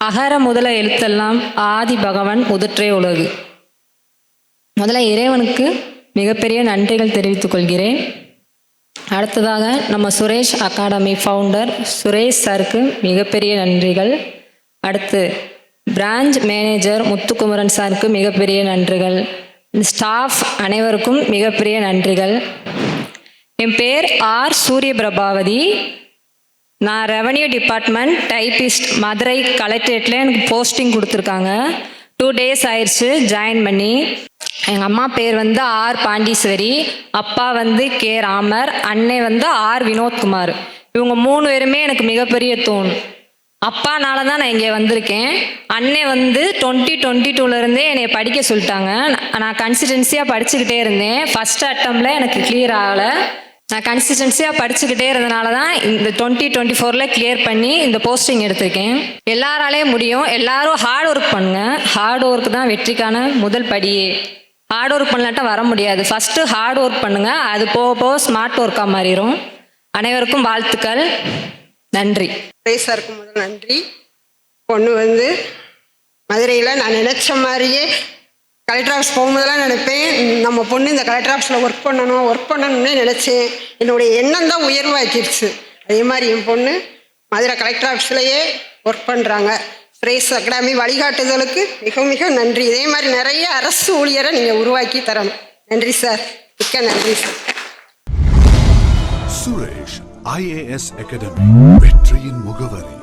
அகர முதல எழுத்தெல்லாம் ஆதி பகவன் முதற்றே உலகு. முதல்ல இறைவனுக்கு மிகப்பெரிய நன்றிகள் தெரிவித்துக் கொள்கிறேன். அடுத்ததாக நம்ம சுரேஷ் அகாடமி ஃபவுண்டர் சுரேஷ் சாருக்கு மிகப்பெரிய நன்றிகள். அடுத்து பிரான்ச் மேனேஜர் முத்துக்குமரன் சாருக்கு மிகப்பெரிய நன்றிகள். ஸ்டாஃப் அனைவருக்கும் மிகப்பெரிய நன்றிகள். என் பேர் ஆர் சூரிய பிரபாவதி. நான் ரெவன்யூ டிபார்ட்மெண்ட் டைப்பிஸ்ட் மதுரை கலெக்டரேட்டில் எனக்கு போஸ்டிங் கொடுத்துருக்காங்க. 2 days ஆயிடுச்சு ஜாயின் பண்ணி. எங்கள் அம்மா பேர் வந்து ஆர் பாண்டீஸ்வரி, அப்பா வந்து கே ராமர், அன்னை வந்து ஆர் வினோத்குமார். இவங்க 3 பேருமே எனக்கு மிகப்பெரிய தூண். அப்பானால தான் நான் இங்கே வந்திருக்கேன். அன்னை வந்து 2022 என்னை படிக்க சொல்லிட்டாங்க. நான் கன்சிஸ்டன்சியாக படிச்சுக்கிட்டே இருந்தேன். ஃபஸ்ட் அட்டம்ப்டில் எனக்கு கிளியர் ஆகலை. நான் கன்சிஸ்டன்சியாக படிச்சுக்கிட்டே இருந்தனால தான் இந்த 2024 கிளியர் பண்ணி இந்த போஸ்டிங் எடுத்திருக்கேன். எல்லாராலேயும் முடியும். எல்லாரும் ஹார்ட் ஒர்க் பண்ணுங்க. ஹார்ட் ஒர்க் தான் வெற்றிக்கான முதல் படியே. ஹார்ட் ஒர்க் பண்ணலாட்டா வர முடியாது. ஃபஸ்ட்டு ஹார்ட் ஒர்க் பண்ணுங்க, அது போக போக ஸ்மார்ட் ஒர்க்காக மாறிடும். அனைவருக்கும் வாழ்த்துக்கள். நன்றி. சாருக்கு முதல் நன்றி. பொண்ணு வந்து மதுரையில் நான் நினச்ச மாதிரியே கலெக்டர் ஆஃபீஸ் போகும்போதெல்லாம் நினைப்பேன், நம்ம பொண்ணு இந்த கலெக்டர் ஆஃபீஸில் ஒர்க் பண்ணணும்னு நினச்சேன். என்னுடைய எண்ணம் தான் உயர்வாக்கிடுச்சு. அதே மாதிரி என் பொண்ணு மதுரை கலெக்டர் ஆஃபீஸ்லேயே ஒர்க் பண்ணுறாங்க. சுரேஷ் அகாடமி வழிகாட்டுதலுக்கு மிக மிக நன்றி. இதே மாதிரி நிறைய அரசு ஊழியரை நீங்கள் உருவாக்கி தரணும். நன்றி சார், மிக்க நன்றி சார். சுரேஷ் IAS அகாடமி, வெற்றியின் முகவரி.